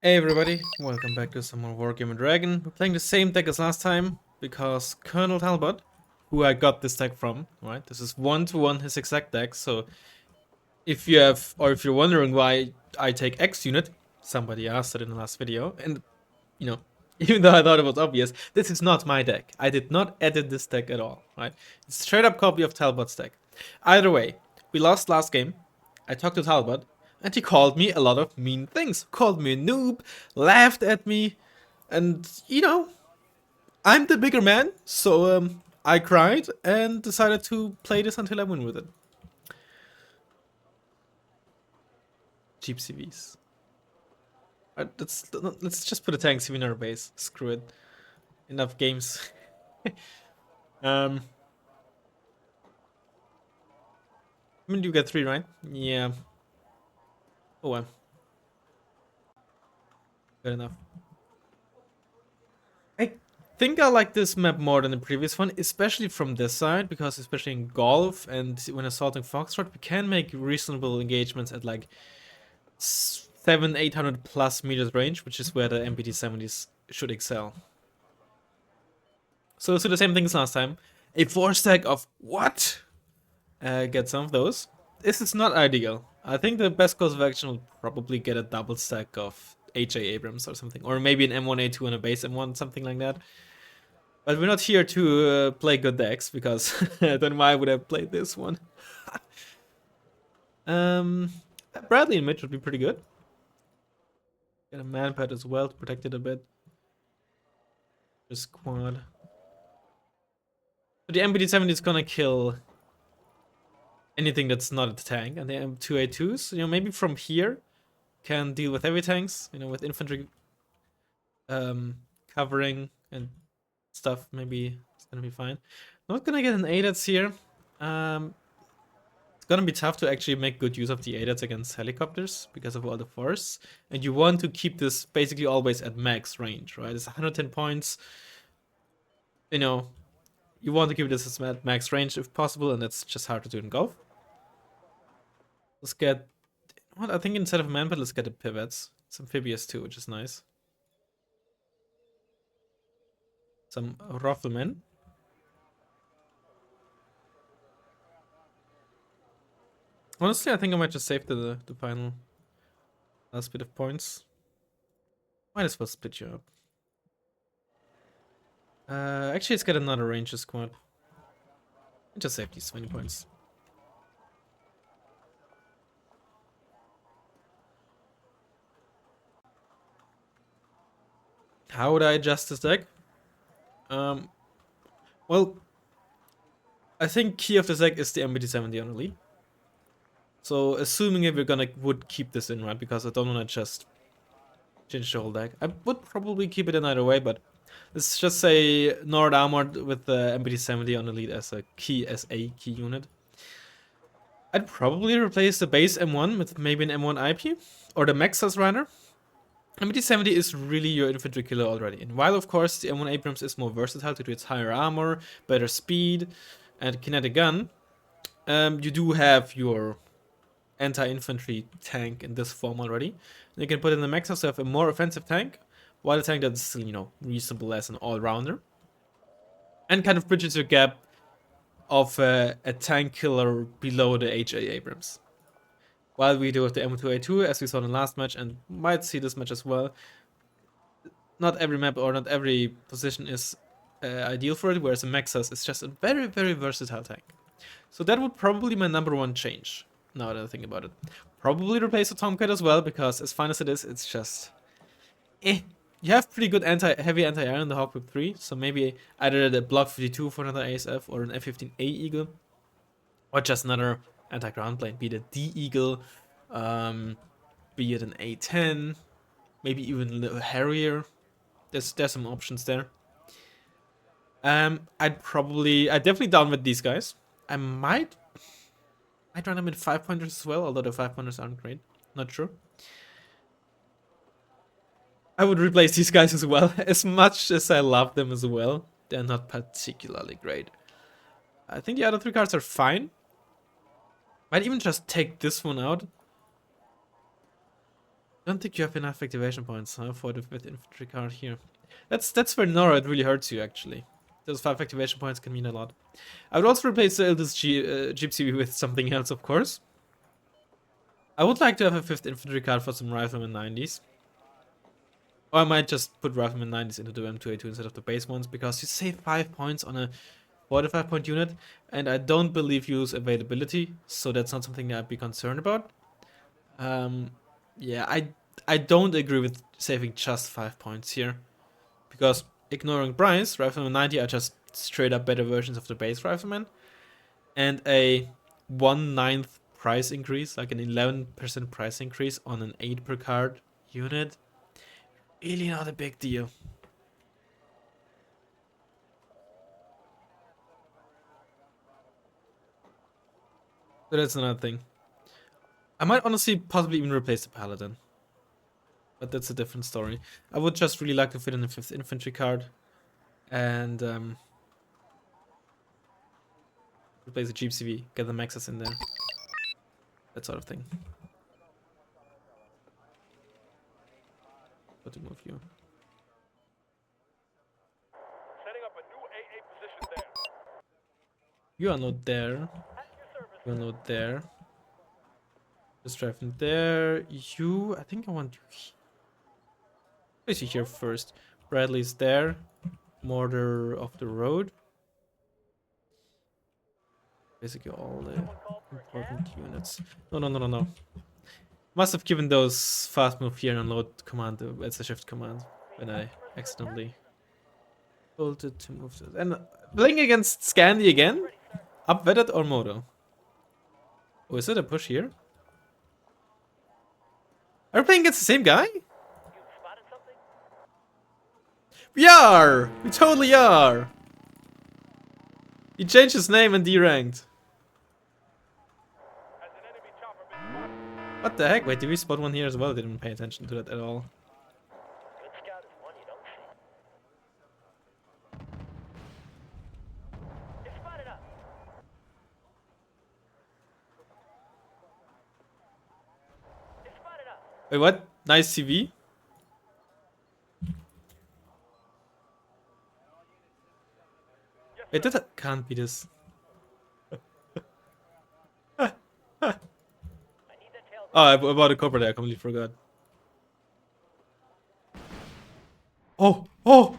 Hey everybody, welcome back to some more Wargaming Dragon. We're playing the same deck as last time because Colonel Talbot, who I got this deck from, right? This is one-to-one his exact deck. So if you're wondering why I take X unit, somebody asked it in the last video, and you know, even though I thought it was obvious, this is not my deck. I did not edit this deck at all, right? It's a straight up copy of Talbot's deck. Either way, we lost last game. I talked to Talbot, and he called me a lot of mean things. Called me a noob, laughed at me, and I'm the bigger man, so I cried and decided to play this until I win with it. Cheap CVs. Let's just put a tank CV in our base. Screw it. Enough games. um, I mean, you get 3, right? Yeah. Oh well. Good enough. I think I like this map more than the previous one, especially from this side, because especially in golf and when assaulting Foxtrot, we can make reasonable engagements at like 700-800 plus meters range, which is where the MPT-70s should excel. So let's do the same thing as last time. A 4-stack of what? Get some of those. This is not ideal. I think the best course of action will probably get a double stack of HA Abrams or something, or maybe an M1A2 and a base M1, something like that. But we're not here to play good decks, because then why would I play this one? um, Bradley in mid would be pretty good. Get a manpad as well to protect it a bit. Just quad. But the MPT-70 is gonna kill anything that's not a tank, and the M2A2s, maybe from here can deal with heavy tanks, with infantry covering and stuff. Maybe it's gonna be fine. Not gonna get an ADATS here. It's gonna be tough to actually make good use of the ADATS against helicopters because of all the force, and you want to keep this basically always at max range, right? It's 110 points. You want to keep this at max range if possible, and that's just hard to do in golf. Let's get what I think instead of manpad, let's get the pivots. It's amphibious too, which is nice. Some riflemen. Honestly, I think I might just save the final last bit of points. Might as well split you up. Actually, let's get another ranger squad. And just save these 20 points. How would I adjust this deck? Well, I think key of this deck is the MBT-70 on the lead. So assuming if we're would keep this in, right? Because I don't want to just change the whole deck. I would probably keep it in either way, but let's just say Nord Armored with the MBT-70 on the lead as a key unit. I'd probably replace the base M1 with maybe an M1 IP or the Maxas Runner. MBT-70 is really your infantry killer already. And while of course the M1 Abrams is more versatile due to its higher armor, better speed, and kinetic gun, you do have your anti-infantry tank in this form already. And you can put in the Maxas to have a more offensive tank, while the tank that's still, reasonable as an all-rounder. And kind of bridges your gap of a tank killer below the HA Abrams. While we do have the M2A2, as we saw in the last match, and might see this match as well, not every map or not every position is ideal for it, whereas a Maxas is just a very, very versatile tank. So that would probably be my number one change, now that I think about it. Probably replace the Tomcat as well, because as fine as it is, it's just... You have pretty good heavy anti-air in the Hawk Whip 3, so maybe either the Block 52 for another ASF or an F-15A Eagle, or just another anti-ground plane, be it a D Eagle, be it an A-10, maybe even a Harrier. There's some options there. I'd definitely down with these guys. I might run them in 5-pointers as well, although the 5-pointers aren't great. Not sure. I would replace these guys as well. As much as I love them as well, they're not particularly great. I think the other 3 cards are fine. Might even just take this one out. Don't think you have enough activation points, huh, for the 5th infantry card here. That's where Nora it really hurts you actually. Those 5 activation points can mean a lot. I would also replace the eldest Gypsy with something else, of course. I would like to have a 5th infantry card for some Rifleman 90s. Or I might just put Razzmann 90s into the M2A2 instead of the base ones, because you save 5 points on a 45 point unit, and I don't believe you use availability, so that's not something I'd be concerned about. Yeah, I don't agree with saving just 5 points here, because ignoring Bryce, Rifleman 90 are just straight up better versions of the base Rifleman, and a 1/9 price increase, like an 11% price increase on an 8 per card unit, really not a big deal. So that's another thing. I might honestly possibly even replace the Paladin, but that's a different story. I would just really like to fit in the 5th infantry card and replace the Jeep CV, get the maxes in there, that sort of thing. What to move you? Setting up a new AA position there. You are not there. You are not there. Just driving there. You, I think I want you. Place you here first. Bradley's there. Mortar off the road. Basically all the important units. No. Must have given those fast move here and unload command as a shift command when I accidentally told it to move this. And playing against Scandi again? Upvetted or Moto? Oh, is it a push here? Are we playing against the same guy? We are! We totally are! He changed his name and deranked. What the heck? Wait, did we spot one here as well? I didn't pay attention to that at all. Good scout is one you don't see. It's spotted up. It's spotted up. Wait, what? Nice CV? Wait, that can't be this. Oh, I bought a copper there, I completely forgot. Oh! Woo!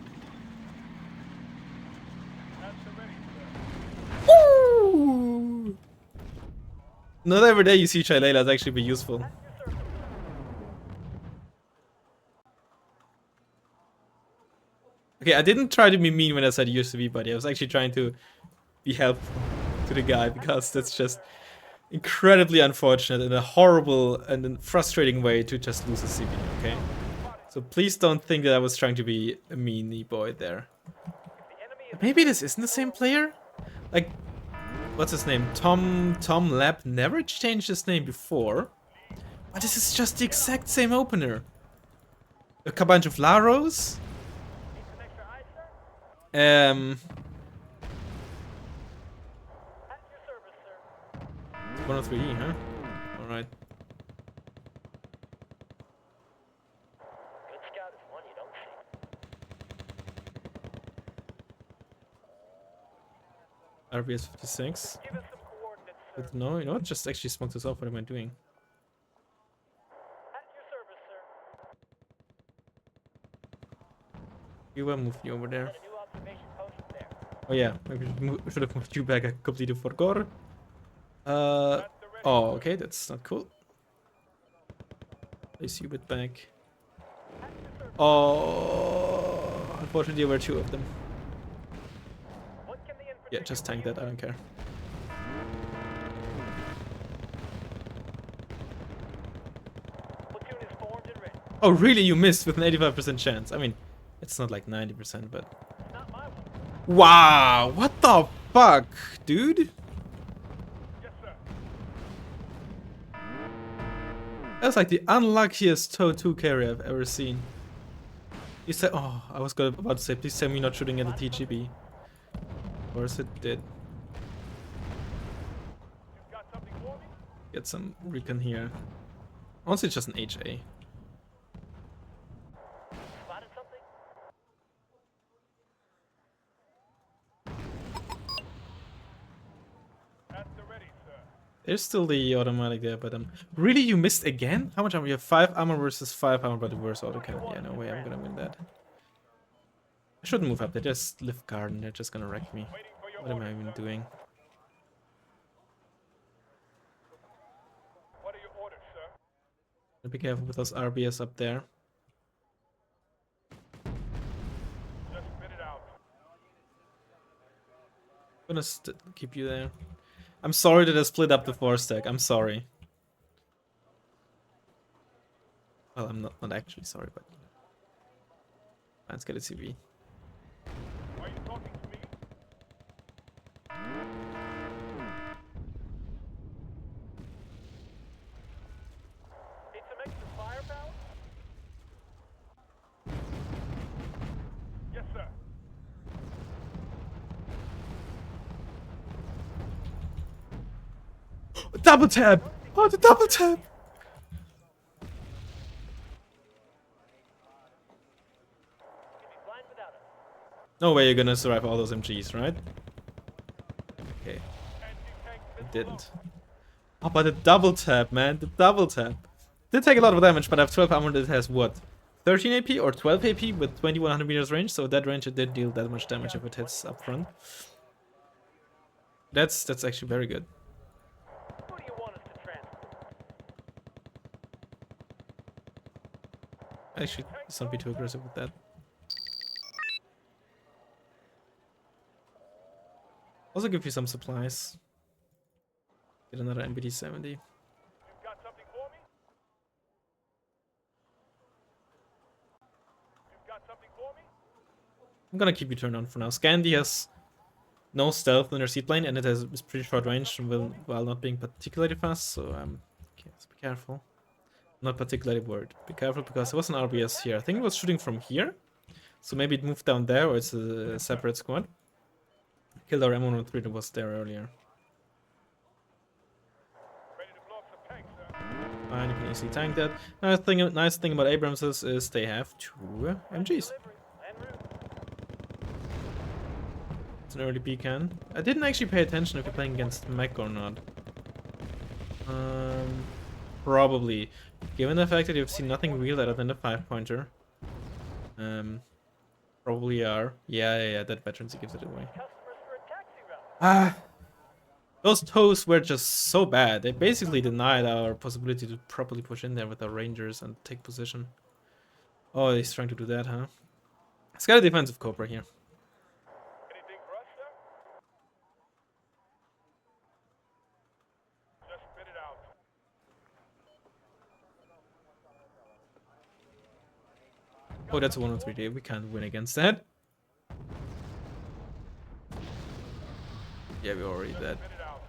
Not every day you see Shailelas actually be useful. Okay, I didn't try to be mean when I said USV buddy. I was actually trying to be helpful to the guy, because that's just incredibly unfortunate and a horrible and frustrating way to just lose a CV, okay? So please don't think that I was trying to be a meanie boy there. Maybe this isn't the same player? Like, what's his name? Tom Lab never changed his name before. But this is just the exact same opener. A bunch of Laros. 103E, huh? Alright. Good scout is one you don't see. RBS 56. Give us some coordinates, sir. But no, you know what? Just actually smoke this off. What am I doing? At your service, sir. We will move you over there. A new observation post there. Oh yeah, maybe we should have moved you back. I completely forgot. Oh, okay, that's not cool. Place you a bit back. Oh, unfortunately there were 2 of them. What can the infantry Yeah, just tank that, I don't care. platoon is formed and ready? Oh really, you missed with an 85% chance. I mean, it's not like 90%, but... Not my one. Wow, what the fuck, dude? Yes, sir. That was like the unluckiest TOW 2 carry I've ever seen. You said, oh, I was about to say, please tell me not shooting at the TGB. Of course it did. You've got something for me? Get some recon here. Honestly, it's just an HA. There's still the automatic there, but really, you missed again? How much armor? You have 5 armor versus 5 armor, but the worst autocannon. Yeah, no way I'm gonna win that. I shouldn't move up. They just lift garden. They're just gonna wreck me. Waiting for your What am I orders, even sir. doing? What are your orders, sir? Be careful with those RBS up there. Just spit it out. I'm gonna keep you there. I'm sorry that I split up the 4 stack. I'm sorry. Well, I'm not actually sorry, but let's get a CV. Are you talking to me? Need some extra firepower? Yes, sir. Double tap! Oh, the double tap! You'd be blind without us. No way you're gonna survive all those MGs, right? Okay, Anti-tank it missile didn't. Oh, but the double tap, man, the double tap. Did take a lot of damage, but I have 12 armor that has what? 13 AP or 12 AP with 2100 meters range, so that range it did deal that much damage if it hits up front. That's actually very good. Who do you want us to transport? Actually, let's not be too aggressive with that. Also give you some supplies. Get another MBT 70. You've got something for me? You've got something for me? I'm gonna keep you turned on for now. Scandi has no stealth in their seaplane, and it has is pretty short range while not being particularly fast, so okay, let's be careful. Not particularly worried. Be careful because there was an RBS here. I think it was shooting from here. So maybe it moved down there, or it's a separate squad. Killed our M113 that was there earlier. Ready to blow up some tanks, sir. Fine, you can easily tank that. Nice thing about Abramses is they have 2 MGs. Delivery. En route. It's an early beacon. I didn't actually pay attention if you're playing against mech or not. Probably. Given the fact that you've seen nothing real other than the 5-pointer. Probably are. Yeah, that veterancy gives it away. Customers for a taxi route. Ah, those toes were just so bad. They basically denied our possibility to properly push in there with our rangers and take position. Oh, he's trying to do that, huh? He's got a defensive Cobra here. Anything for us, sir? Just spit it out. Oh, that's a 103D. We can't win against that. Yeah, we're already dead. Spit it out.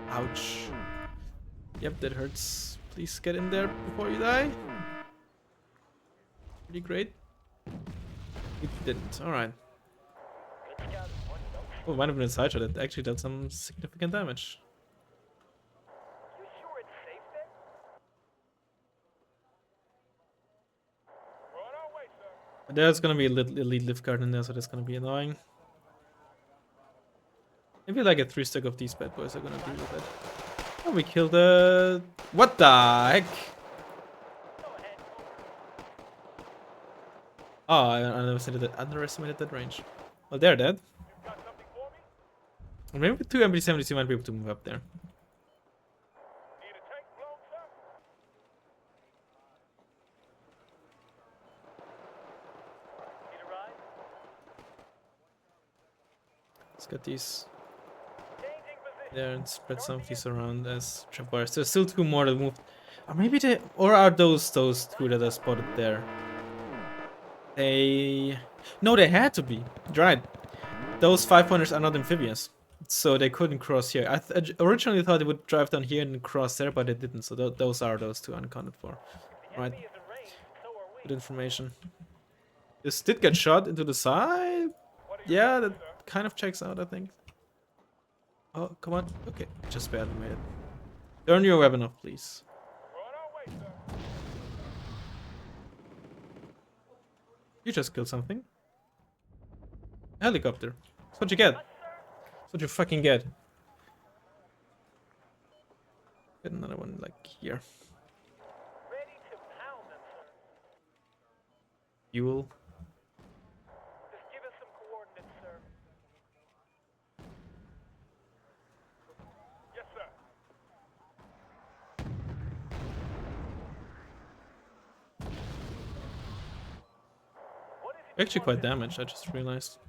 Ouch. Yep, that hurts. Please get in there before you die. Pretty great. It didn't. Alright. Good scout is one note. Oh, might have been a side shot that actually did some significant damage. You sure it's safe there? We're on our way, sir. There's gonna be a elite lift guard in there, so that's gonna be annoying. Maybe like a 3-stack of these bad boys are gonna deal with it. Oh, we killed the... What the heck? Go ahead. Oh, I underestimated that range. Well, they're dead. You've got something for me? Or maybe with 2 MBT-70s you might be able to move up there. Need a tank blown, sir? Need a ride? Let's get these Changing position. there and spread some of these around as tripwires. There's still 2 more that moved. Or maybe they... Or are those 2 that are spotted there? They... No, they had to be. Right. Those 5-pointers are not amphibious. So they couldn't cross here. I originally thought they would drive down here and cross there, but they didn't. So those are those 2 unaccounted for. The Right. enemy is in range, so are we. Good information. This did get shot into the side. What are you Yeah, doing, that sir? kind of checks out, I think. Oh, come on. Okay, just barely made it. Turn your weapon off, please. We're on our way, sir. You just killed something. A helicopter. That's what you get. Us, sir? what you fucking get. Get another one like here. Ready to pound them, sir. Fuel. Just give us some coordinates, sir. Yes, sir. What is it you Actually want quite this damaged, I just realized.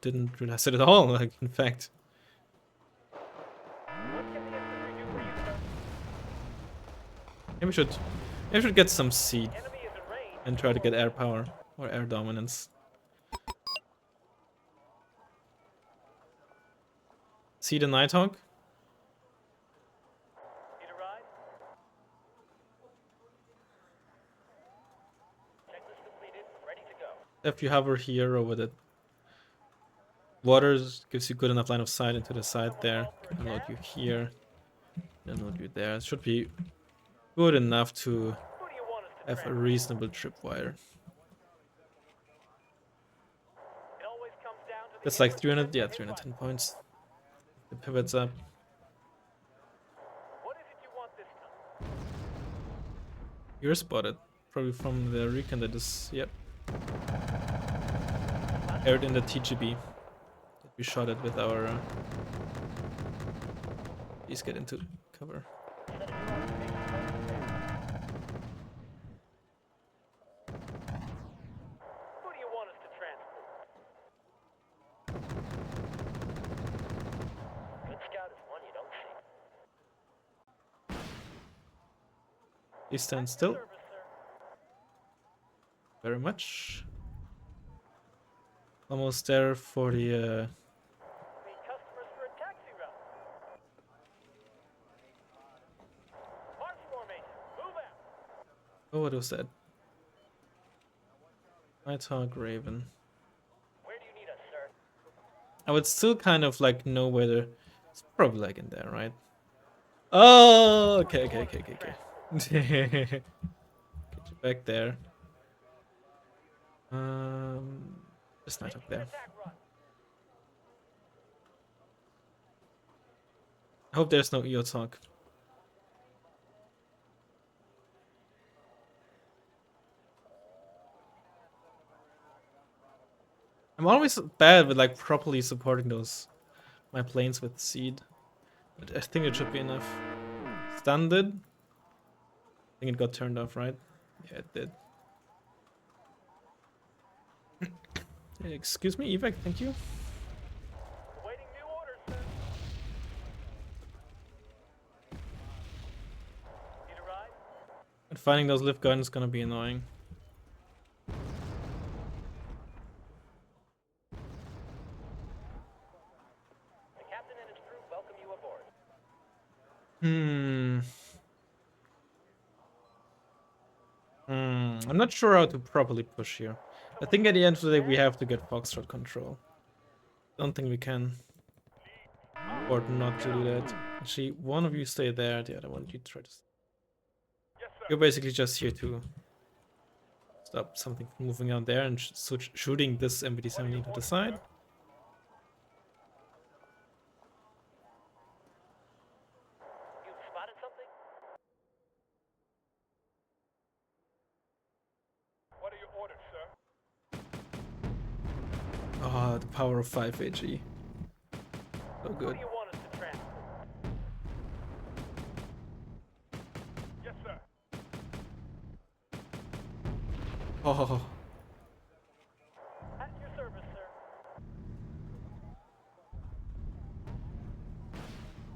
Didn't realize it at all, like in fact. What can the infantry do for you, sir? Maybe we should get some seed Enemy is in range. and try to get air power or air dominance. See the Nighthawk? Need a ride? Checklist completed. Ready to go. If you hover here over the waters, gives you good enough line of sight into the side there. Can unload you here. Unload you there. It should be good enough to Who do you want us to have a transport? reasonable tripwire. It always comes down to the That's like input 300, yeah, and 310 points. The pivots up. What is it you want this time? You're spotted. Probably from the recon that is, yep. Aired in the TGB. We shot it with our... please get into cover. Who do you want us to transport? Good scout is one you don't see. Please stand still. Service, sir. Very much. Almost there for the... Need customers for a taxi route. March formation. Move out. oh, what was that? Nighthawk Raven. Where do you need us, sir? I would still kind of like know whether... it's probably like in there, right? Oh, okay. Get you back there. Just Nighthawk there. Attack run. I hope there's no EO talk. I'm always bad with like properly supporting my planes with seed. But I think it should be enough. Stunned it. I think it got turned off, right? Yeah, it did. Excuse me, evac, thank you. Awaiting new orders, sir. Need a ride? And finding those lift guns is gonna be annoying. The captain and his crew welcome you aboard. I'm not sure how to properly push here. I think at the end of the day we have to get Foxtrot control. Don't think we can afford not to do that. Actually, one of you stay there, the other one you try to... Yes, sir. You're basically just here to stop something from moving out there and shooting this MBD-70 to the side. You've spotted something? What are your orders, sir? Ah, the power of 5 AG. So Who good. do you want us to transport? Yes, sir. Oh, At your service, sir.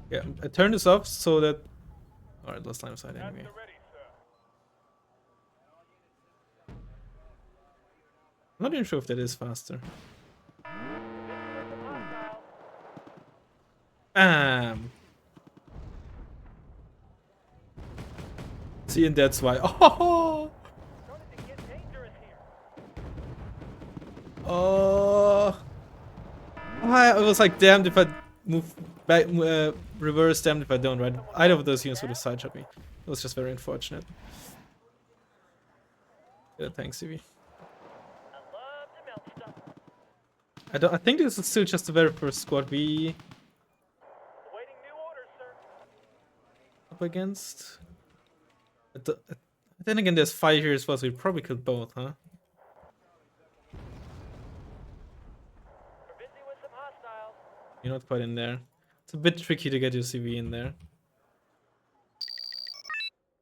yeah. I turned this off so that... Alright, last line of sight anyway. ready, sir. I'm not even sure if that is faster. Bam! See, and that's why... Oh! Starting to get dangerous here. Oh! I was like, damned if I move back, reverse, damned if I don't, right? Either of those units would have sideshot me. It was just very unfortunate. Yeah, thanks, CV. I love to melt stuff. I think this is still just the very first squad we Awaiting new orders, sir. up against. Then again, there's 5 here as well, so we probably killed both, huh? We're busy with some hostiles. You're not quite in there. It's a bit tricky to get your CV in there.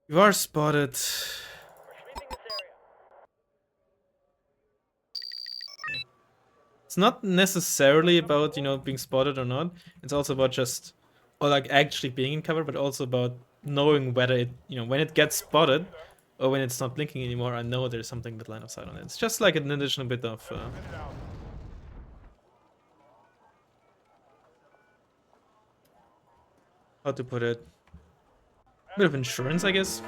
You are spotted. We're sweeping this area. It's not necessarily about, you know, being spotted or not. It's also about just, or like actually being in cover, but also about knowing whether it, you know, when it gets spotted or when it's not blinking anymore, I know there's something with line of sight on it. It's just like an additional bit of, how to put it, bit of insurance, I guess.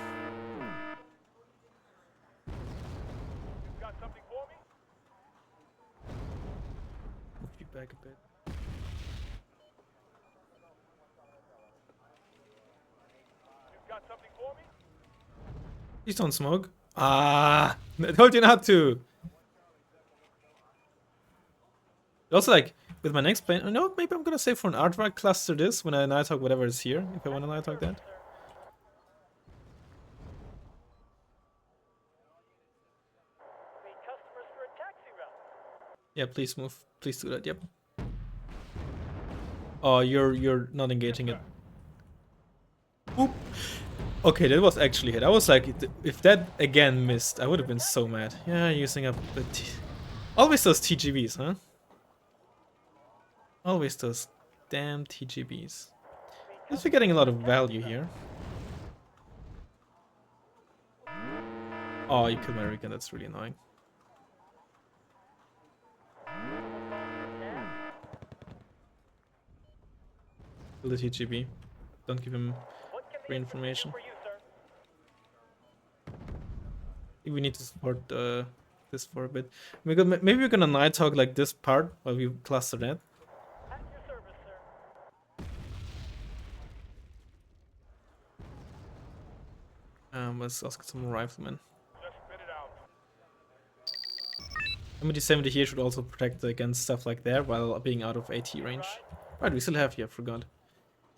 You've got something for me? Move you back a bit. You've got something for me? Please don't smoke. Ah, I told you not to. Also, like, with my next plane, no, maybe I'm gonna save for an artwork cluster this when I night hawk whatever is here, if I want to night hawk that. We need customers for a taxi route. Yeah, please move. Please do that. Yep. Oh, you're not engaging it. Oop. Okay, that was actually hit. I was like, if that again missed, I would have been so mad. Yeah, using up the always those TGBs, huh? Always those damn TGBs. At least we're getting a lot of value here. Oh, you killed my Recon. That's really annoying. Kill the TGB. Don't give him What can free the information. for you, sir? I think we need to support this for a bit. Maybe we're gonna night hawk like this part while we cluster that. At your service, sir. Let's ask some riflemen. Just spit it out. MD-70 here should also protect against stuff like that while being out of AT range. Right, we still have here, forgot.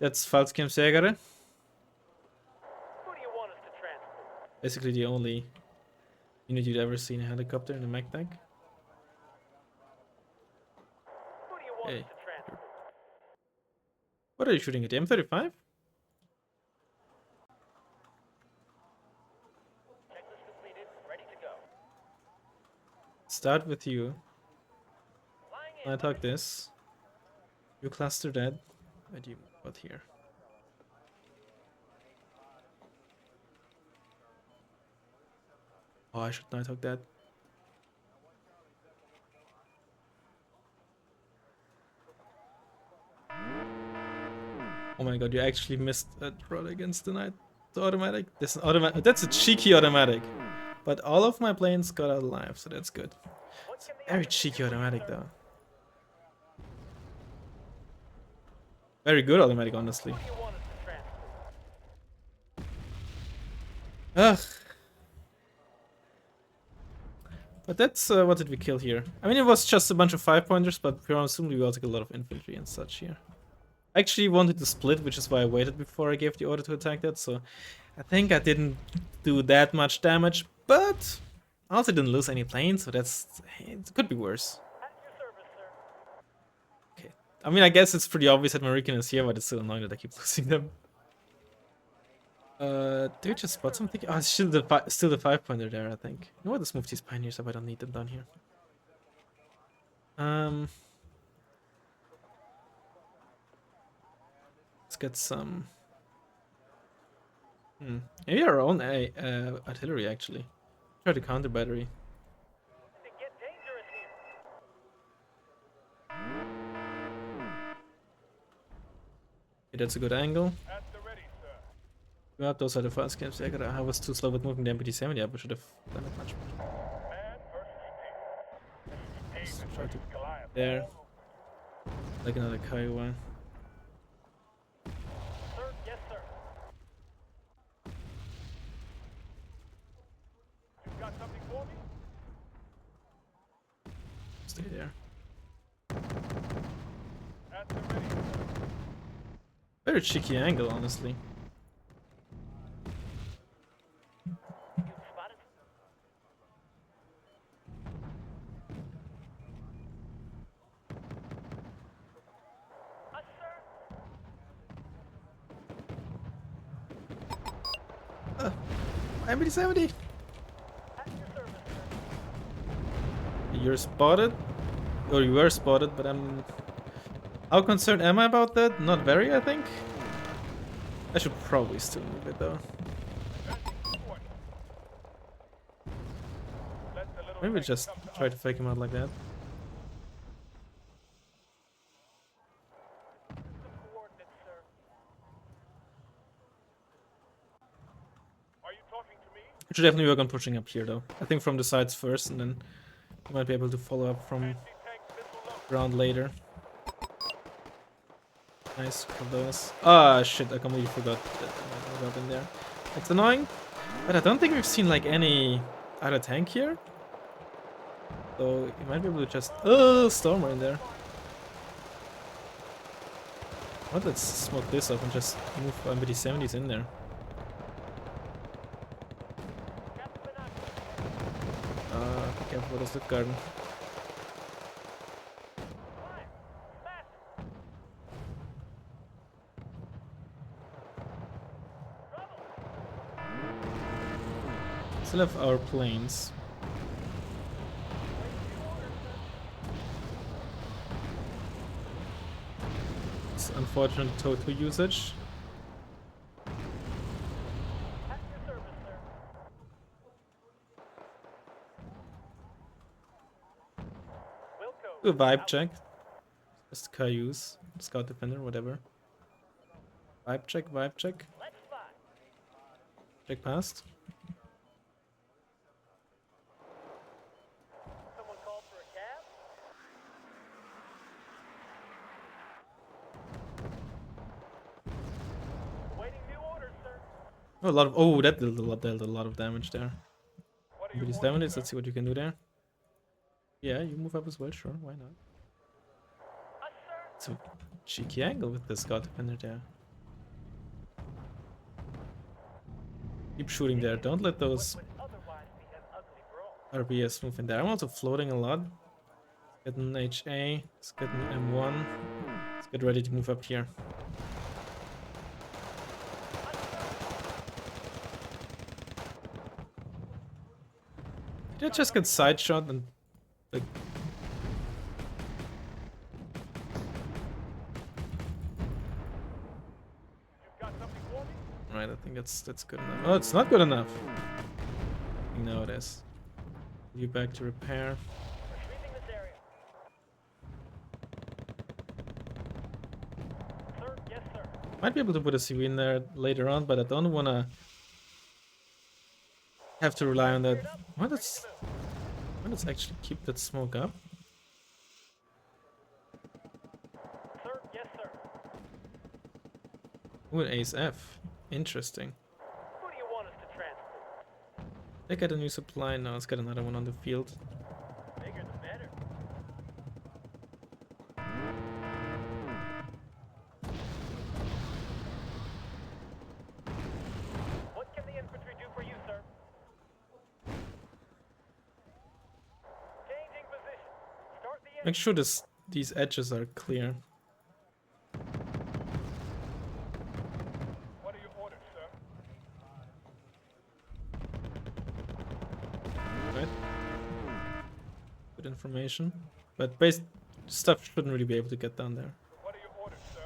That's Fallschirmjäger. Who do you want us to transport? Basically the only unit you'd ever see in a helicopter in a mech tank. Who do you want Hey. us to transport? What are you shooting at? The M35? Checklist completed. Ready to go. Start with you. Flying in. I talk this. You cluster that. And you move out here. Oh, I should not talk that. Oh my god, you actually missed that roll against the automatic. This is automatic. That's a cheeky automatic. But all of my planes got out alive, so that's good. What can the Very cheeky automatic though. Very good automatic, honestly. Who do you want us to transport? Ugh. But that's what did we kill here? I mean, it was just a bunch of 5-pointers, but presumably we also got a lot of infantry and such here. I actually wanted to split, which is why I waited before I gave the order to attack that, so I think I didn't do that much damage, but I also didn't lose any planes, so it could be worse. At your service, sir. Okay. I mean, I guess it's pretty obvious that my Recon is here, but it's still annoying that I keep losing them. Did we just spot something? Oh, it's still the 5-pointer there, I think. You know what? Let's move these pioneers up. I don't need them down here. Let's get some. Maybe our own artillery actually. Try to counter battery. It get dangerous here. Okay, that's a good angle. At the ready, sir. Yeah, those are the first camps. I was too slow with moving the MPT-70 up. I should have done it much better. Man versus Let's team. try to Goliath. there. Like another Kiowa. Sir, yes, sir. You've got something for me? Stay there. Very cheeky angle, honestly. You've spotted. Us, sir. MBD-70! At your service, sir. You're spotted? Or you were spotted, but I'm... How concerned am I about that? Not very, I think. I should probably still move it, though. Maybe just try to fake him out like that. Coordinates, sir. Are you talking to me? We should definitely work on pushing up here, though. I think from the sides first, and then we might be able to follow up from Tank missile load. ground later. Nice for those. Ah, shit, I completely forgot that I got in there. It's annoying, but I don't think we've seen like any other tank here. So you might be able to just... Oh, Stormer in there. Well, let's smoke this up and just move MBD-70s in there. Be careful with the slip garden. Still have our planes. It's unfortunate total usage. At your service, sir. Wilco. Do a vibe check. Just Cayuse, Scout Defender, whatever. Vibe check, vibe check. Let's fly. Check past. Someone called for a cab? Awaiting new orders, sir. Oh, a lot of... Oh, that dealt a lot of damage there. What are your MBD-70s, orders, let's see what you can do there. Yeah, you move up as well, sure, why not? Us, sir. It's a cheeky angle with the Scout Defender there. Keep shooting there, don't let those Would otherwise be an ugly brawl. RBS move in there. I'm also floating a lot. Getting HA, let's get an M1. Let's get ready to move up here. Did I just get side shot and like... You've got something for me? Right, I think that's good enough. Oh, it's not good enough. No, it is. You back to repair. Retrieving this area. Sir, yes, sir. Might be able to put a CV in there later on, but I don't wanna have to rely on that. Let's actually keep that smoke up. Sir, yes, sir. Ooh, an Ace F. Interesting. Who do you want us to transport? They got a new supply now. Let's get another one on the field. Bigger the better. What can the infantry do for you, sir? Changing position. Start the Make sure these edges are clear. What are your orders, sir? Right? Good information. But base stuff shouldn't really be able to get down there. What are your orders, sir?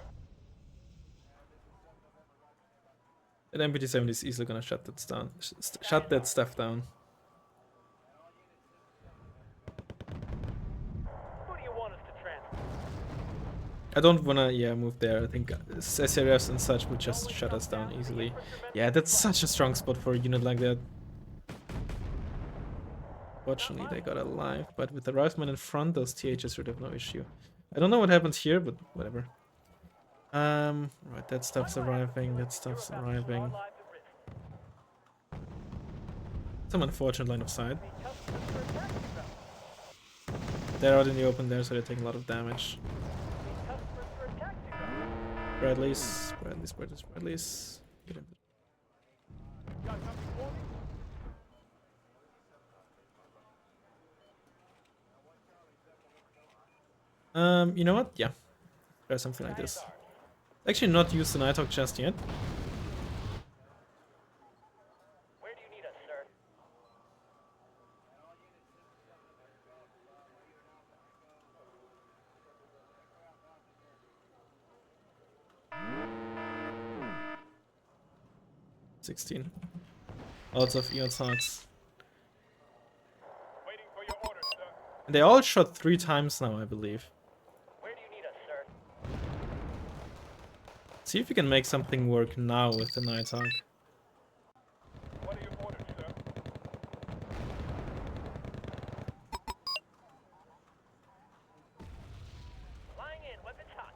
That MBT-70 is easily gonna shut that down. Shut that stuff down. Who do you want us to transport? I don't wanna, move there. I think SRFs and such would just shut us down easily. Yeah, that's such a strong spot for a unit like that. Fortunately, they got alive, but with the Razzmann in front, those THs should have no issue. I don't know what happened here, but whatever. Right, that stuff's arriving, that stuff's arriving. Our lives at risk. Some unfortunate line of sight. The customers for a taxi route. They're out in the open there, so they're taking a lot of damage. The customers for a taxi route. Bradley's. Bradley's. Bradley's. Bradley's. Get in. Got something for me? You know what? Yeah. Try something like this. Actually, not use the Nighthawk just yet. Where do you need us, sir? $16. Lots of Eon Hawks. Waiting for your orders, sir. And they all shot 3 times now, I believe. Where do you need us, sir? See if we can make something work now with the Nighthawk. What are your orders, sir? Flying in, weapons hot.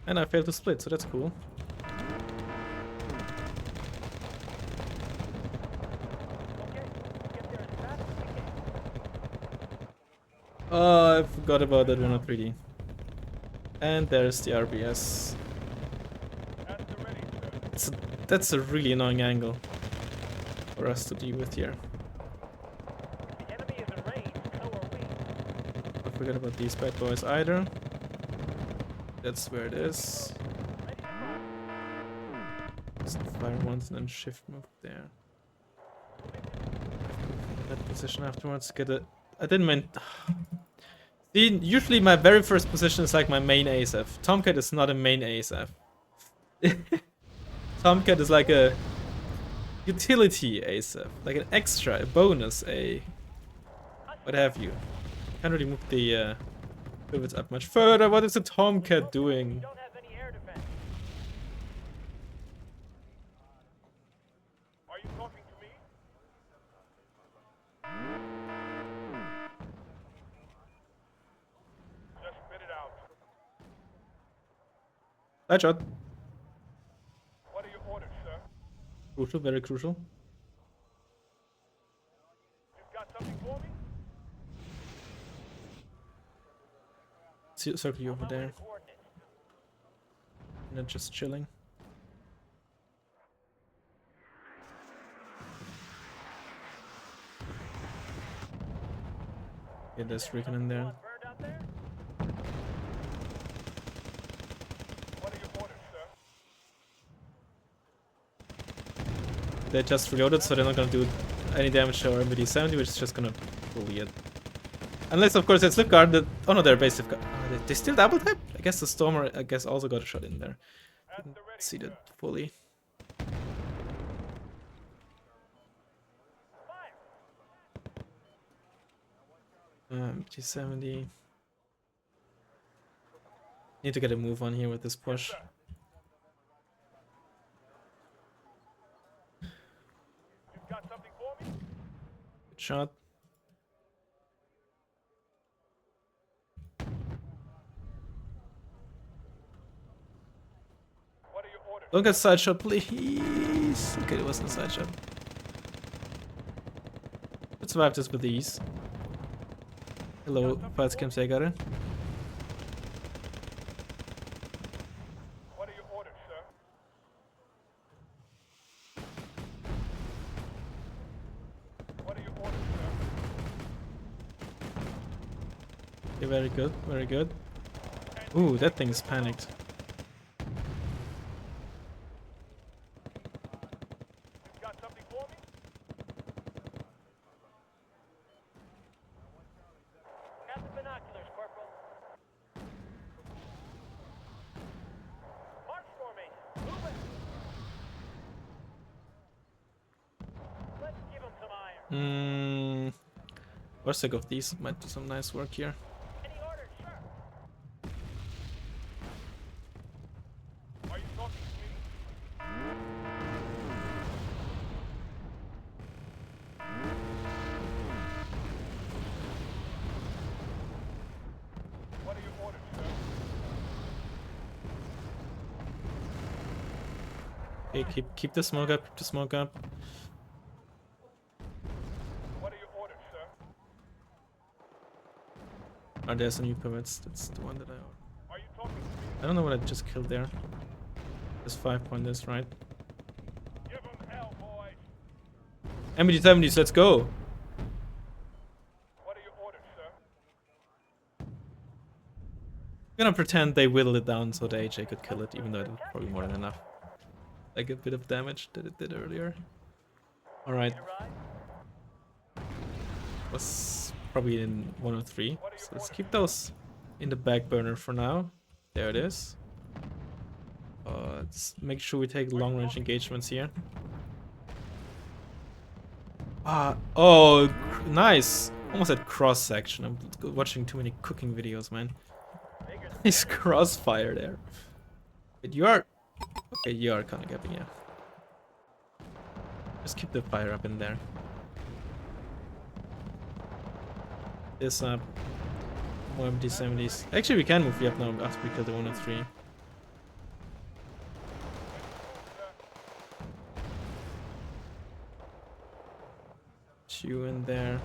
And I failed to split, so that's cool. Okay, get there as fast as we can. Oh, I forgot about that one on 3D. And there's the RBS. At the ready, sir. That's a really annoying angle for us to deal with here. The enemy is in range, so are we. Don't forget about these bad boys either. That's where it is. Ready to fire. Just fire once and then shift move there. That position afterwards. Get it. I didn't mean. See, usually my very first position is like my main ASF. Tomcat is not a main ASF. Tomcat is like a utility ASF, like an extra, a bonus, a what have you. Can't really move the pivots up much further. What is the Tomcat doing? Don't have any air defense. Are you talking to me? Just spit it out. Side shot. What are your orders, sir? Crucial, very crucial. You've got something for me? Circle you over On my way there. to coordinates. And then just chilling. Get this Recon in there. Burned out there? What are your orders, sir? They just reloaded, so they're not gonna do any damage to our MBD-70, which is just gonna bully it. Unless, of course, it's Slipguard that... Oh no, they're base Slipguard. They still double tap? I guess the Stormer, I guess, also got a shot in there. At Didn't the ready, see sir. that fully. Fire. MBD-70. Need to get a move on here with this push. Sir. You've got something for me? Good shot. What are your orders? Don't get side shot, please. Okay, it wasn't a side shot. Let's survive this with ease. Hello, Falskamsägare. What are your orders, sir? What are your orders, sir? Okay, very good, very good. Ooh, that thing is panicked. You've got something for me? Got the binoculars, Corporal. March formation. Move it. Let's give him some iron. For sake of these, might do some nice work here. Any orders, sir? Are you talking to me? What are your orders, sir? Okay, keep the smoke up, keep the smoke up. What are your orders, sir? Oh, there's a new permits. That's the one that I ordered. Are you talking to me? I don't know what I just killed there. Just 5 pointers, right? Give 'em hell, boys. MBT-70s, let's go! What are your orders, sir? I'm gonna pretend they whittled it down so the HA could kill it, even though it was probably more than enough. Like a bit of damage that it did earlier. Alright. Need a ride? Was probably in 103. So let's keep those in the back burner for now. There it is. Let's make sure we take long range engagements here. Oh, nice! Almost at cross section. I'm watching too many cooking videos, man. Nice crossfire there. But you are. Okay, you are kind of gapping, yeah. Just keep the fire up in there. This up. More MT-70s. Actually, we can move you up now after we kill the 103. You in there.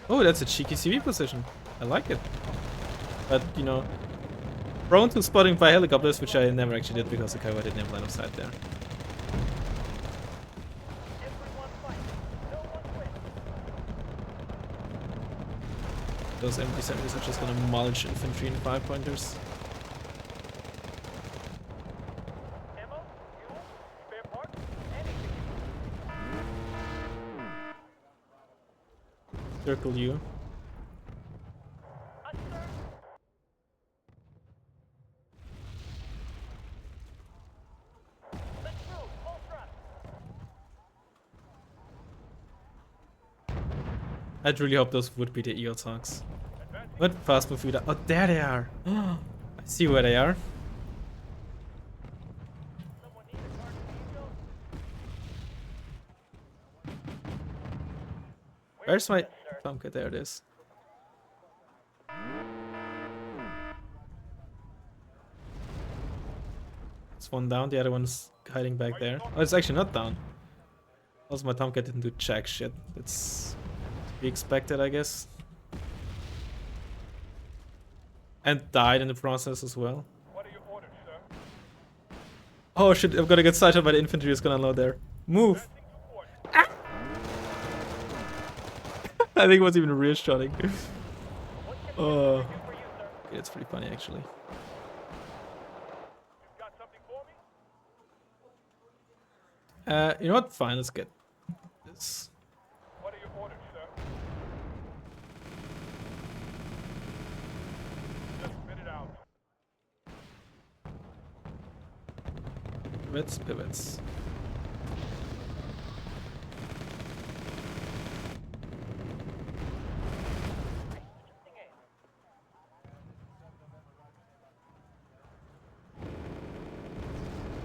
Oh, that's a cheeky CV position. I like it. But, you know, prone to spotting by helicopters, which I never actually did because the Kaiwa didn't have line of sight there. Everyone fight. No one quits. Those MT-70s are just gonna mulch infantry and 5 pointers. Ammo? Fuel? Spare parts? Anything. Circle you. Sir. Let's move. Full thrust. I'd really hope those would be the EO tanks. What fast move you? Oh, there they are. I see where they are. Someone need a guardian angel? Where's my this, sir? Tomcat? There it is. It's one down, the other one's hiding back there. Oh, it's actually not down. Also, my Tomcat didn't do jack shit. That's to be expected, I guess. And died in the process as well. What are your orders, sir? Oh shit, I'm gonna get sighted by the infantry is gonna unload there. Move! Ah! I think it was even rear shotting. Oh, Do for you, sir. okay, it's pretty funny actually. You've got something for me? You know what? Fine, let's get this. What are your orders, sir? Just spit it out. Pivots.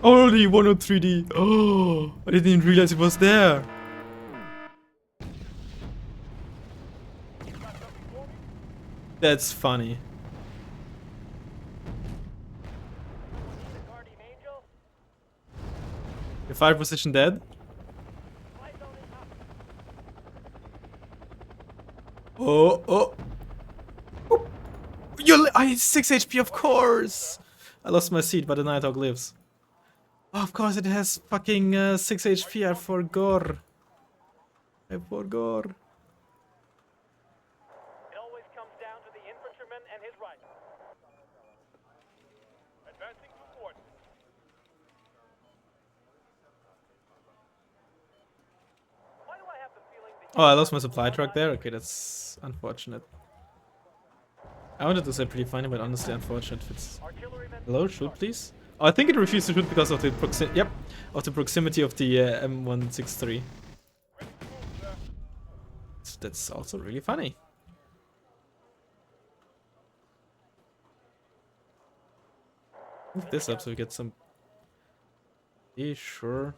Oh, the 103D. Oh, I didn't even realize it was there. That's funny. Need a guardian angel? Your fire position dead? Fly zone is up. Oh. I 6 HP, of course. I lost my seat, but the Nighthawk lives. Oh, of course it has fucking 6 HP. I forgot. It always comes down to the infantryman and his rifle. Advancing to port. Why do I have the feeling that Oh, I lost my supply truck there. Okay, that's unfortunate. I wanted to say pretty funny, but honestly unfortunate. It's artillerymen? hello, shoot please. Oh, I think it refused to shoot because of the proximity of the M163. That's also really funny. Move this up so we get some. Yeah, sure.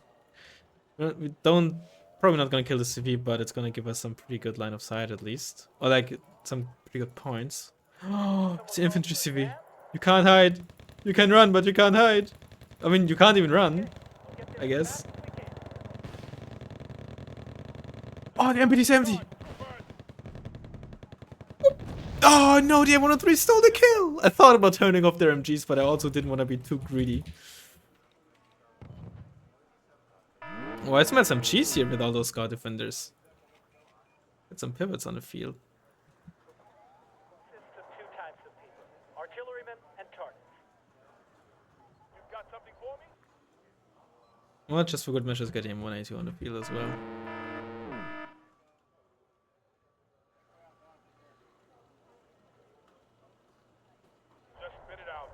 We don't. Probably not gonna kill the CV, but it's gonna give us some pretty good line of sight at least, or like some pretty good points. Oh, it's an infantry CV. You can't hide. You can run, but you can't hide. I mean, you can't even run, I guess. Oh, the MPD-70. Oh no, the M103 stole the kill! I thought about turning off their MGs, but I also didn't want to be too greedy. Oh, I smell some cheese here with all those scout defenders. Get some pivots on the field. Consists of two types of people: artillerymen and targets. You've got something for me? Well, just for good measures, get him 182 on the field as well. Just spit it out.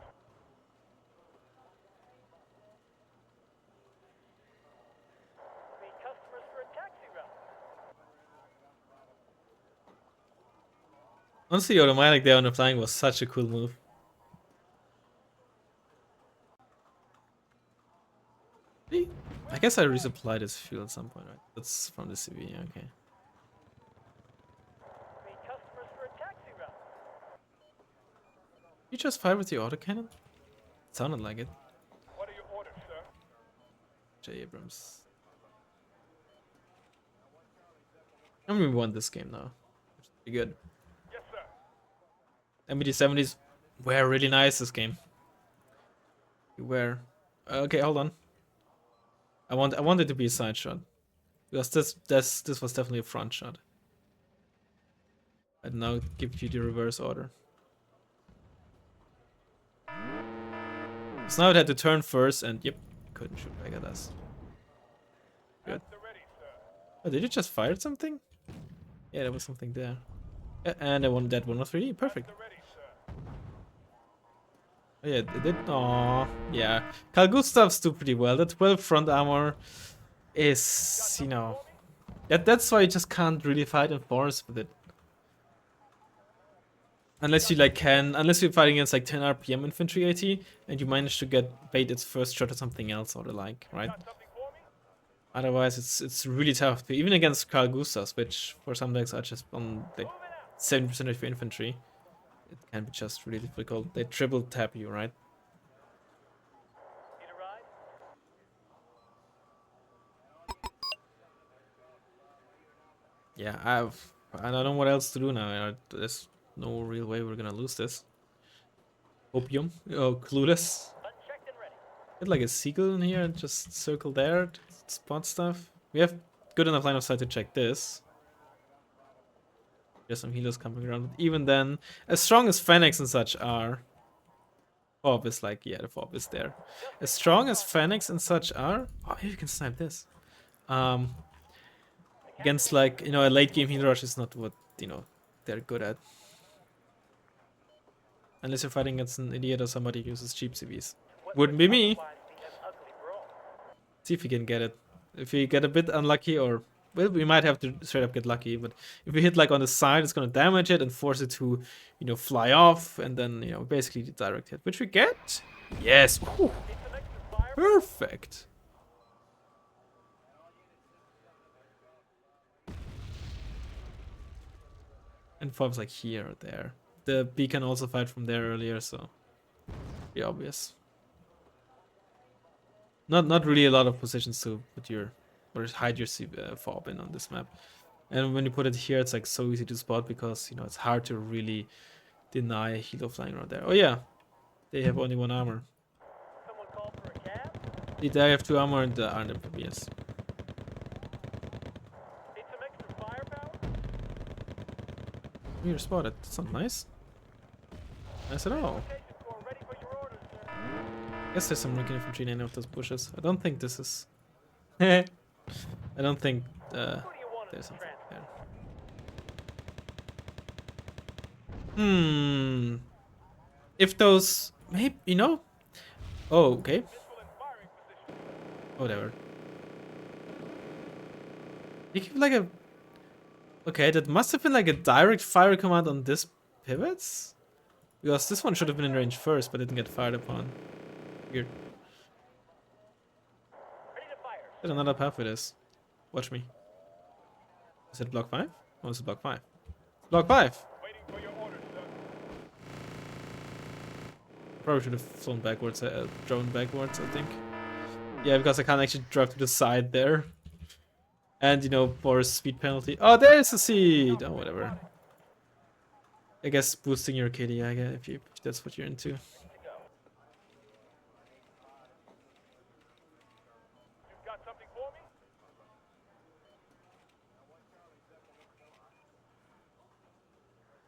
Meet customers for a taxi run. Honestly, automatic there on the flying was such a cool move. I guess I resupply this fuel at some point, right? That's from the CV, okay. Meet customers for a taxi run. You just fire with the autocannon? It sounded like it. What are your orders, sir? J. Abrams. I mean, we won this game now. Which is pretty good. Yes, sir. MBD-70s were really nice this game. They were. Okay, hold on. I want it to be a side shot. Because this was definitely a front shot. I'd now give you the reverse order. So now it had to turn first and yep, couldn't shoot back at us. Good. Ready, sir. Oh, did you just fire something? Yeah, there was something there. Yeah, and I won that 103. Perfect. Ready, sir. Oh, yeah, it did. Aww. Yeah. Carl Gustav's do pretty well. That 12 front armor is, you know, that's why you just can't really fight in forest with it. Unless you unless you're fighting against like 10 RPM infantry AT and you manage to get bait its first shot or something else or the like, right? Got something for me? Otherwise, it's really tough to, even against Carl Gustavs, which for some decks are just on like 70% of your infantry. It can be just really difficult. They triple tap you, right? Need a ride? Yeah, I don't know what else to do now. There's no real way we're gonna lose this. Opium? Oh, clueless. Unchecked and ready. Get like a seagull in here and just circle there, spot stuff. We have good enough line of sight to check this. There's some healers coming around. But even then, as strong as Fennecs and such are, Fob is like, yeah, the Fob is there. As strong as Fennecs and such are, oh, maybe you can snipe this. Against like, you know, a late game heal rush is not what, you know, they're good at. Unless you're fighting against an idiot or somebody who uses cheap CVs. Wouldn't be me. See if we can get it. If we get a bit unlucky or... Well, we might have to straight up get lucky, but if we hit like on the side, it's gonna damage it and force it to, you know, fly off and then, you know, basically direct hit. Which we get? Yes! Whew. Perfect! And Fob's like here or there. The bee can also fight from there earlier, so... Pretty obvious. Not really a lot of positions to put your... or hide your Fob in on this map. And when you put it here, it's like so easy to spot because, you know, it's hard to really deny a helo flying around there. Oh yeah, they have only one armor. Someone called for a cab? They have 2 armor and the RNPBS. Need some extra firepower? You're spotted. That's not nice. Nice at all. Location score ready for your orders, sir. I guess there's some ranking infantry in any of those bushes. I don't think this is... I don't think Who do you want there's in the something transfer? there. If those... Maybe, you know? Oh, okay. Missile and firing position. Whatever. You give like a... Okay, that must have been like a direct fire command on this pivots? Because this one should have been in range first, but didn't get fired upon. Weird. Ready to fire. There's another path for this. Watch me. Is it block 5? Oh, it's block 5. Block 5! Waiting for your orders, sir. Probably should have flown backwards, drone backwards, I think. Yeah, because I can't actually drive to the side there. And, you know, for a speed penalty. Oh, there's a seed! Oh, whatever. I guess boosting your KD, I guess, if that's what you're into. You've got something for me?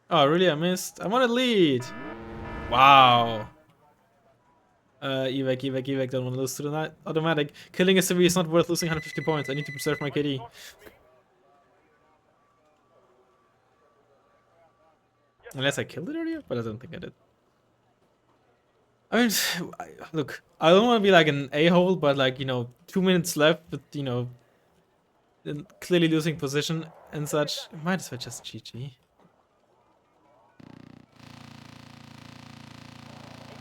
Oh, really? I missed. I want to lead. Wow. Evac, don't want to lose to the night. Automatic. Killing a civvy is not worth losing 150 points. I need to preserve my KD. Unless I killed it earlier, but I don't think I did. I mean, look, I don't want to be like an a-hole, but like, 2 minutes left, but clearly losing position and such. Might as well just GG. Need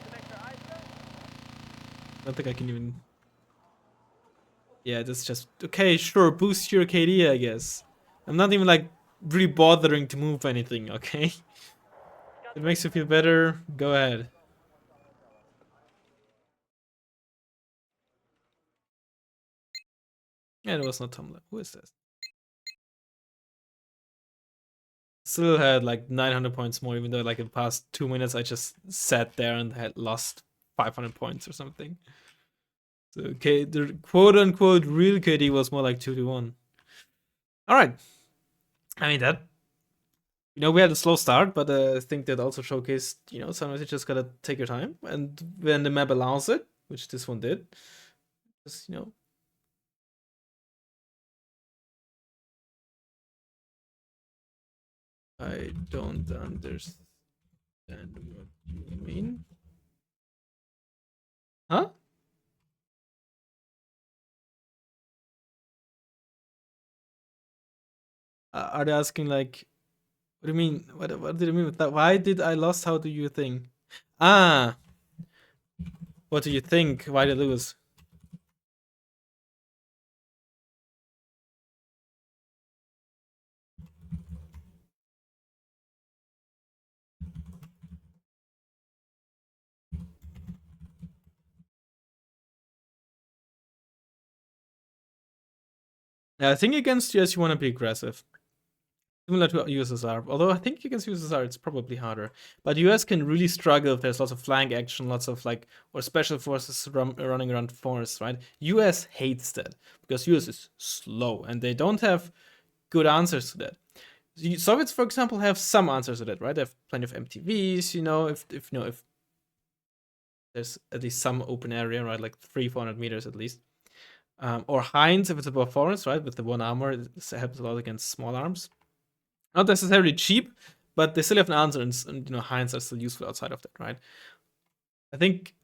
some extra eyes, sir? I don't think I can even. Yeah, that's just okay. Sure, boost your KD, I guess. I'm not even like really bothering to move anything. Okay, it makes you feel better. Go ahead. Yeah, it was not Tumblr. Who is this? Still had like 900 points more, even though like in the past 2 minutes I just sat there and had lost 500 points or something. So okay, the quote unquote real KD was more like 2-1. All right. I mean that. We had a slow start, but I think that also showcased, sometimes you just gotta take your time, and when the map allows it, which this one did, just I don't understand what you mean. Huh? Are they asking like, what do you mean? What did you mean with that? Why did I lost? How do you think? Ah, what do you think? Why did I lose? Yeah, I think against US you want to be aggressive. Similar to USSR, although I think against USSR it's probably harder. But US can really struggle if there's lots of flank action, lots of like, or special forces running around forests, right? US hates that because US is slow and they don't have good answers to that. The Soviets, for example, have some answers to that, right? They have plenty of MTVs, if there's at least some open area, right? Like 300-400 meters at least. Or Heinz if it's above forest, right? With the one armor, it helps a lot against small arms. Not necessarily cheap, but they still have an answer, and Heinz are still useful outside of that, right? I think,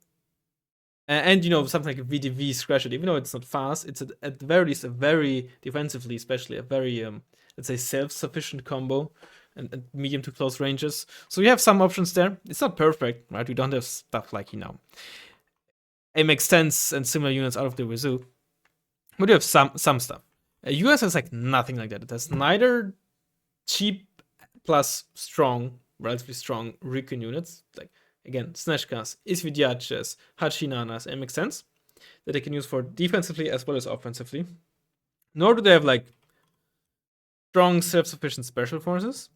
and something like VDV Scratch It, even though it's not fast, it's at the very least a very defensively, especially a very let's say self-sufficient combo and medium to close ranges. So we have some options there. It's not perfect, right? We don't have stuff like aim extends and similar units out of the wazoo. But we have some stuff. US has like nothing like that. It has neither cheap plus strong, relatively strong recon units, like again, Snezhkas, Isvidyachas, Hachinanas, and makes sense that they can use for defensively as well as offensively. Nor do they have like strong self-sufficient special forces,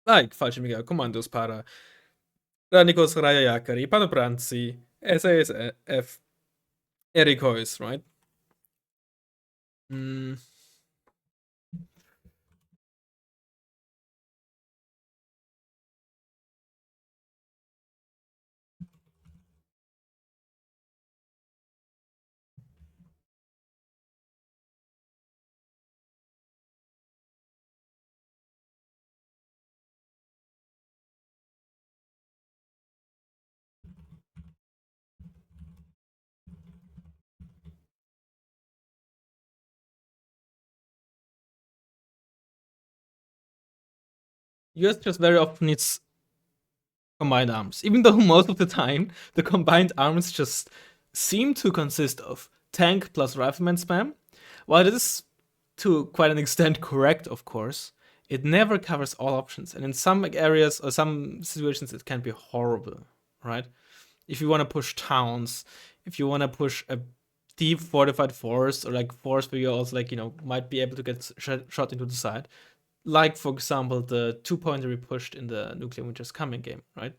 like Fallschirmjäger Kommandos para Radnikos Rajajakari, Panopranzi, SASF, Erikois, right? Mm. US just very often needs combined arms, even though most of the time the combined arms just seem to consist of tank plus rifleman spam. While it is to quite an extent correct, of course, it never covers all options, and in some areas or some situations it can be horrible, right? If you want to push towns, if you want to push a deep fortified forest or like forest where you also like might be able to get shot into the side, like for example the 2-pointer we pushed in the Nuclear Winter's Coming game, right?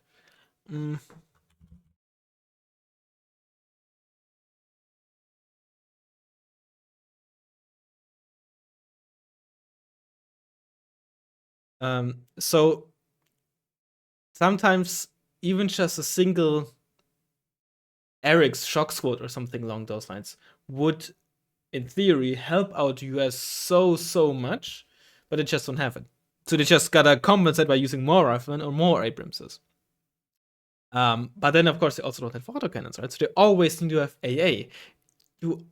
Mm. So sometimes even just a single Eric's shock squad or something along those lines would, in theory, help out US so much, but they just don't have it. So they just gotta compensate by using more riflemen or more Abramses. But then, of course, they also don't have autocannons, right? So they always need to have AA. You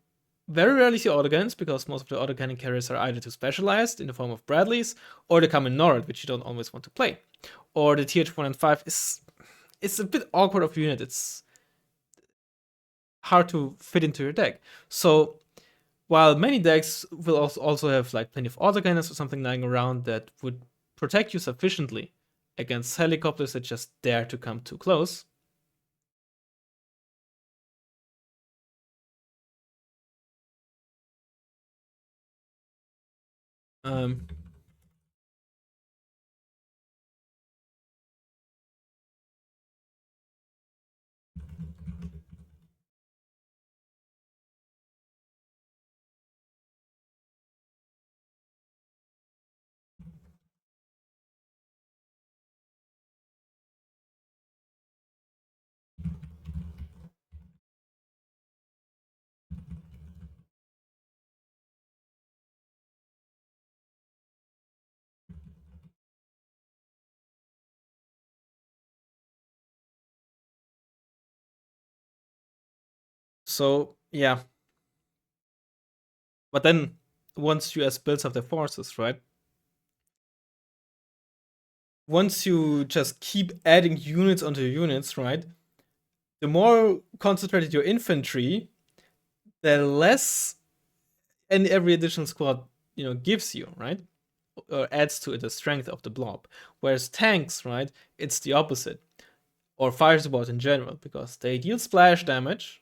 very rarely see autocannons because most of the autocannon carriers are either too specialized in the form of Bradleys, or they come in NORAD, which you don't always want to play. Or the TH1 and 5 is it's a bit awkward of a unit. It's hard to fit into your deck. So while many decks will also have like plenty of autocannons or something lying around that would protect you sufficiently against helicopters that just dare to come too close. Um, so yeah, but then once US builds up their forces, right? Once you just keep adding units onto units, right? The more concentrated your infantry, the less and every additional squad gives you, right? Or adds to the strength of the blob. Whereas tanks, right, it's the opposite. Or fire support in general, because they deal splash damage.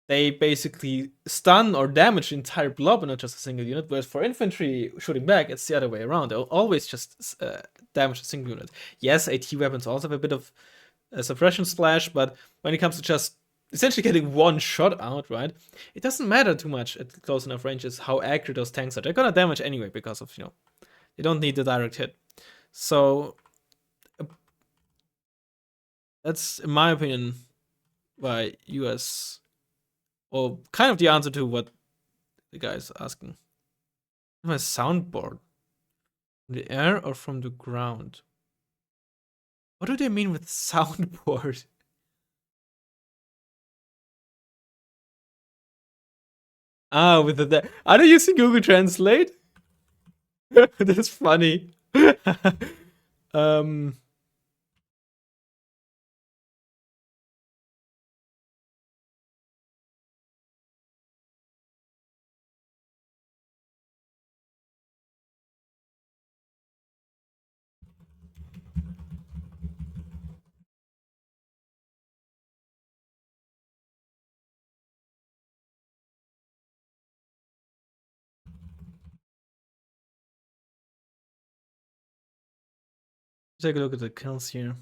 They basically stun or damage the entire blob and not just a single unit. Whereas for infantry shooting back, it's the other way around. They'll always just damage a single unit. Yes, AT weapons also have a bit of a suppression splash, but when it comes to just essentially getting one shot out, right, it doesn't matter too much at close enough ranges how accurate those tanks are. They're gonna damage anyway because of they don't need the direct hit. So that's, in my opinion, why US, or kind of the answer to what the guy is asking. My soundboard, from the air or from the ground? What do they mean with soundboard? With the are they using Google Translate? That's funny. um. Take a look at the kills here.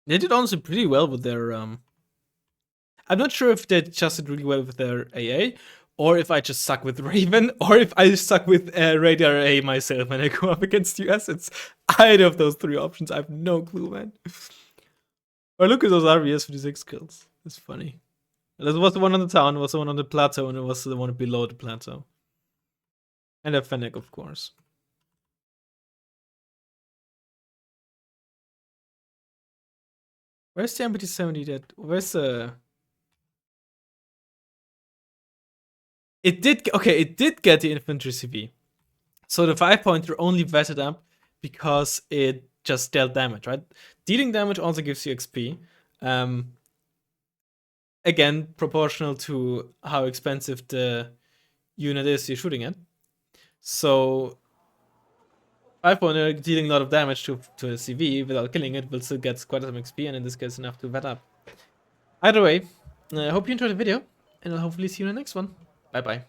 They did honestly pretty well with their I'm not sure if they just did really well with their AA, or if I just suck with Raven, or if I suck with Radar AA myself when I go up against US. It's either of those three options. I have no clue, man. Or look at those RVS 56 kills. It's funny. There was the one on the town, was the one on the plateau, and it was the one below the plateau. And a Fennec, of course. Where's the MBT-70 that? Where's the... It did get the infantry CV. So the 5-pointer only vetted up because it just dealt damage, right? Dealing damage also gives you XP. Again, proportional to how expensive the unit is you're shooting at. So 5-pointer dealing a lot of damage to a CV without killing it will still get quite some XP, and in this case enough to vet up. Either way, I hope you enjoyed the video, and I'll hopefully see you in the next one. Bye bye.